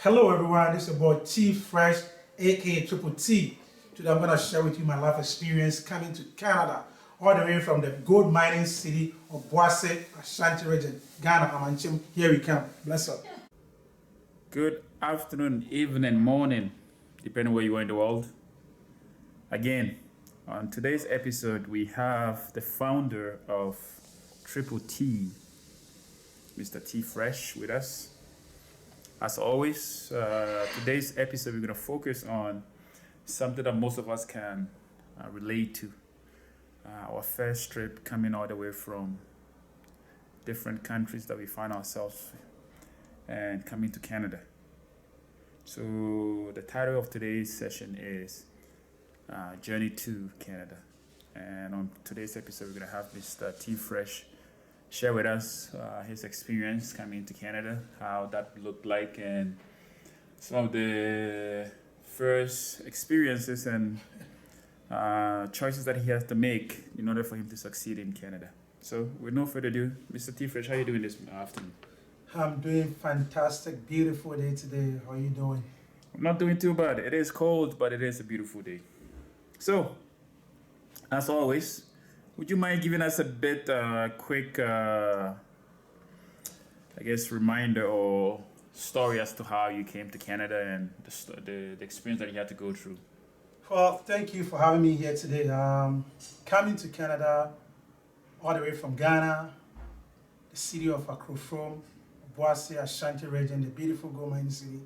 Hello everyone, this is your boy T Fresh, aka Triple T. Today I'm gonna share with you my life experience coming to Canada, all the way from the gold mining city of Boise, Ashanti region, Ghana, Amanchim. Here we come. Bless up. Good afternoon, evening, morning, depending where you are in the world. Again, on today's episode, we have the founder of Triple T, Mr. T Fresh, with us. As always, today's episode, we're going to focus on something that most of us can relate to. Our first trip coming all the way from different countries that we find ourselves and coming to Canada. So the title of today's session is Journey to Canada. And on today's episode, we're going to have Mr. T Fresh share with us his experience coming to Canada, how that looked like, and some of the first experiences and choices that he has to make in order for him to succeed in Canada. So with no further ado, Mr. T Fresh, how are you doing this afternoon? I'm doing fantastic, beautiful day today. How are you doing? I'm not doing too bad. It is cold, but it is a beautiful day. So, as always, would you mind giving us a bit quick, reminder or story as to how you came to Canada and the experience that you had to go through? Well, thank you for having me here today. Coming to Canada, all the way from Ghana, the city of Akrofrom, Boise, Ashanti region, the beautiful gold mining city.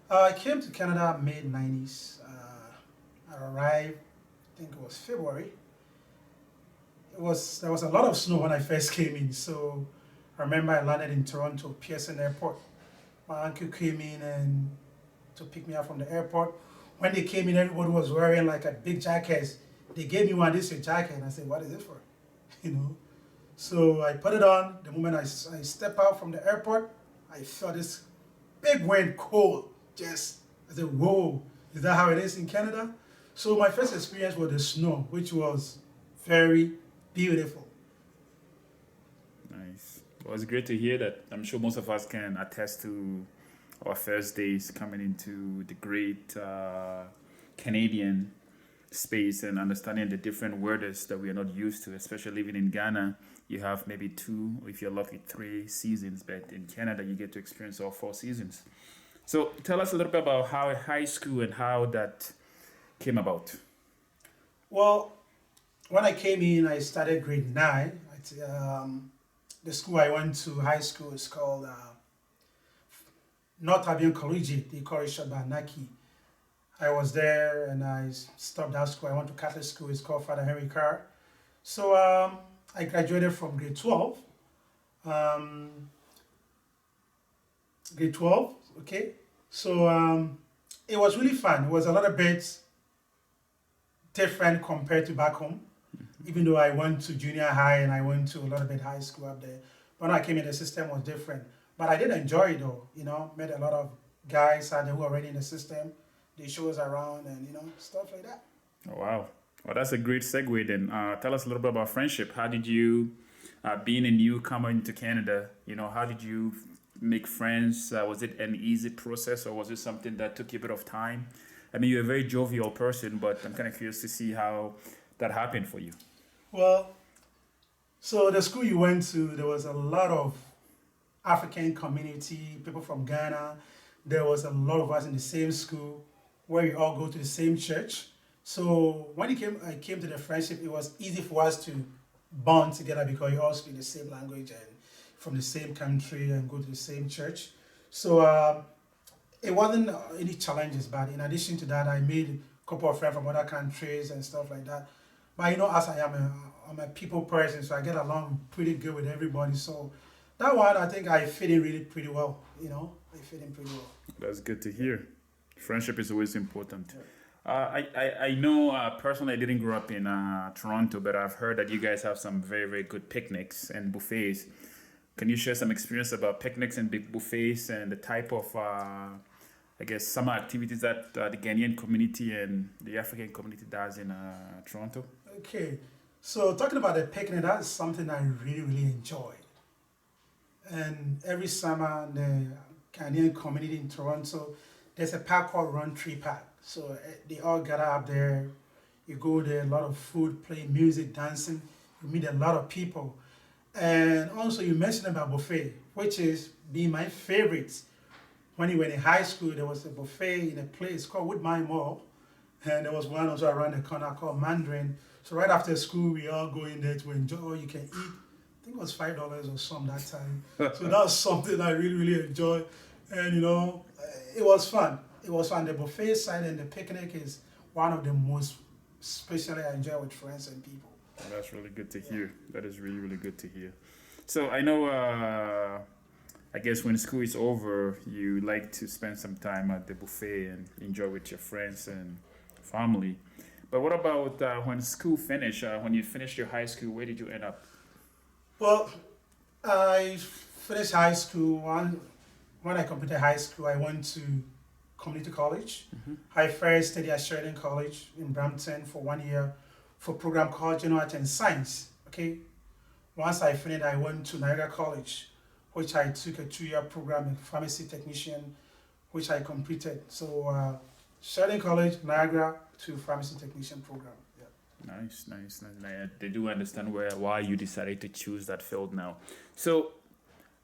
I came to Canada mid-90s. I arrived, I think it was February. There was a lot of snow when I first came in, so I remember I landed in Toronto, Pearson Airport. My uncle came in and to pick me up from the airport. When they came in, everybody was wearing like a big jacket. They gave me one, this is your jacket, and I said, what is it for? You know. So I put it on. The moment I step out from the airport, I felt this big wind, cold. I said, whoa, is that how it is in Canada? So my first experience was the snow, which was very beautiful. Nice. Well, it's great to hear that. I'm sure most of us can attest to our first days coming into the great Canadian space and understanding the different weathers that we are not used to, especially living in Ghana. You have maybe 2, or if you're lucky, 3 seasons, but in Canada, you get to experience all 4 seasons. So tell us a little bit about how high school and how that came about. Well, when I came in, I started grade 9. The school I went to, high school, is called North Avion Collegiate. They call it short by Naki. I was there and I stopped that school. I went to Catholic school. It's called Father Henry Carr. So I graduated from grade 12. Grade 12, okay? So it was really fun. It was a little bit different compared to back home, even though I went to junior high and I went to a little bit high school up there. When I came in, the system was different. But I did enjoy it though, met a lot of guys out there who were already in the system. They show us around and, stuff like that. Oh, wow. Well, that's a great segue then. Tell us a little bit about friendship. How did you, being a newcomer into Canada, how did you make friends? Was it an easy process or was it something that took you a bit of time? I mean, you're a very jovial person, but I'm kind of curious to see how that happened for you. Well, so the school you went to, there was a lot of African community, people from Ghana. There was a lot of us in the same school where we all go to the same church. So when I came to the friendship, it was easy for us to bond together because you all speak the same language and from the same country and go to the same church. So it wasn't any challenges, but in addition to that, I made a couple of friends from other countries and stuff like that. But as I'm a people person, so I get along pretty good with everybody. So that one, I think I fit in really pretty well. I fit in pretty well. That's good to hear. Friendship is always important. I know personally I didn't grow up in Toronto, but I've heard that you guys have some very, very good picnics and buffets. Can you share some experience about picnics and big buffets and the type of, summer activities that the Ghanaian community and the African community does in Toronto? Okay, so talking about the picnic, that's something I really, really enjoy. And every summer, Ghanaian community in Toronto. There's a park called Run Tree Park. So they all gather up there. You go there, a lot of food, play music, dancing. You meet a lot of people. And also you mentioned about buffet, which is being my favorite. When you were in high school, there was a buffet in a place called Woodmine Mall. And there was one also around the corner called Mandarin. So right after school, we all go in there to enjoy all you can eat. I think it was $5 or some that time. So that was something I really, really enjoyed. And it was fun. It was fun. The buffet side and the picnic is one of the most especially I enjoy with friends and people. That's really good to hear. That is really, really good to hear. So I know, I guess when school is over, you like to spend some time at the buffet and enjoy with your friends and family. But what about when school finished? When you finished your high school, where did you end up? Well, I finished high school. When I completed high school, I went to community college. I first studied at Sheridan College in Brampton for 1 year for a program called General Art and Science. Okay. Once I finished, I went to Niagara College, which I took a 2 year program in pharmacy technician, which I completed. So Sheridan College, Niagara to pharmacy technician program. Yeah. Nice. They do understand why you decided to choose that field now. So,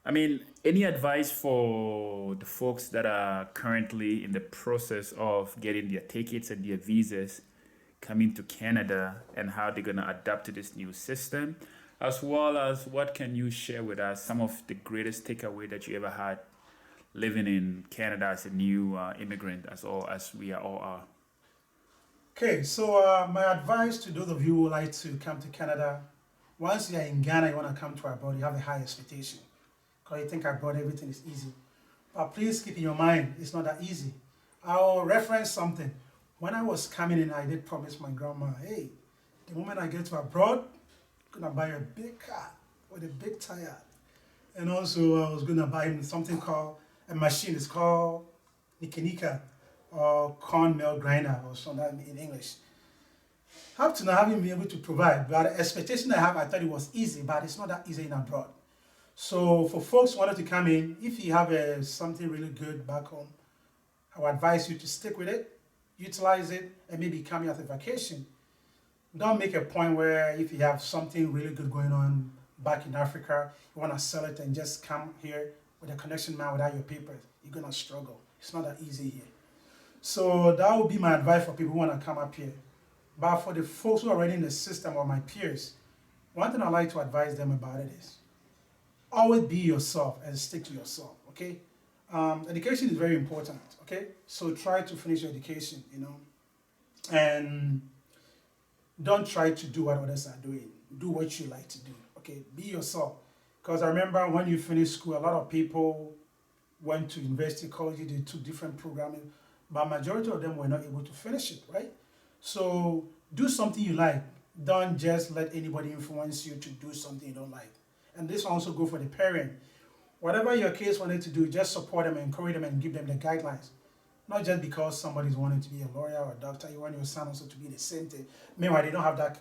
I mean, any advice for the folks that are currently in the process of getting their tickets and their visas coming to Canada and how they're going to adapt to this new system, as well as what can you share with us some of the greatest takeaway that you ever had living in Canada as a new immigrant, as we all are? Okay, so my advice to those of you who would like to come to Canada, once you're in Ghana, you want to come to abroad, you have a high expectation. Because you think abroad everything is easy. But please keep in your mind, it's not that easy. I'll reference something. When I was coming in, I did promise my grandma, hey, the moment I get to abroad, I'm going to buy a big car with a big tire. And also I was going to buy something called, a machine, it's called Nika or corn mill grinder or something in English. Up to now, I haven't been able to provide, but the expectation I have, I thought it was easy, but it's not that easy in abroad. So for folks who wanted to come in, if you have something really good back home, I would advise you to stick with it, utilize it, and maybe come here as a vacation. Don't make a point where if you have something really good going on back in Africa, you want to sell it and just come here with a connection man without your papers. You're going to struggle. It's not that easy here. So that would be my advice for people who want to come up here. But for the folks who are already in the system or my peers, one thing I like to advise them about it is always be yourself and stick to yourself, okay? Education is very important, okay? So try to finish your education, and don't try to do what others are doing. Do what you like to do, okay? Be yourself. Because I remember when you finished school, a lot of people went to university, college, they took different programming, but majority of them were not able to finish it, right? So do something you like. Don't just let anybody influence you to do something you don't like. And this also go for the parent. Whatever your kids wanted to do, just support them, encourage them, and give them the guidelines. Not just because somebody's wanting to be a lawyer or a doctor, you want your son also to be the same thing. Meanwhile, they don't have that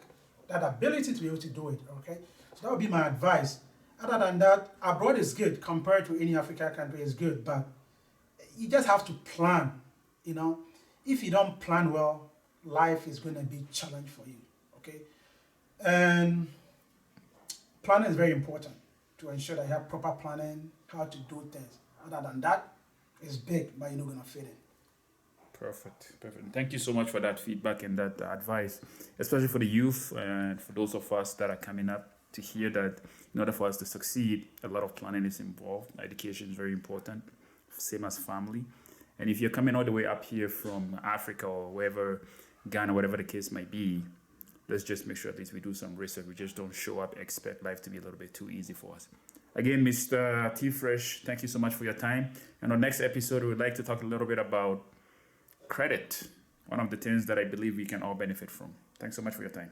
ability to be able to do it, okay? So that would be my advice. Other than that, abroad is good compared to any African country, is good, but you just have to plan, If you don't plan well, life is going to be a challenge for you, okay? And planning is very important to ensure that you have proper planning, how to do things. Other than that, it's big, but you're not going to fit in. Perfect. Thank you so much for that feedback and that advice, especially for the youth and for those of us that are coming up to hear that in order for us to succeed, a lot of planning is involved. Education is very important, same as family. And if you're coming all the way up here from Africa or wherever, Ghana, whatever the case might be, let's just make sure at least we do some research. We just don't show up, expect life to be a little bit too easy for us. Again, Mr. T Fresh, thank you so much for your time. And on next episode, we would like to talk a little bit about credit, one of the things that I believe we can all benefit from. Thanks so much for your time.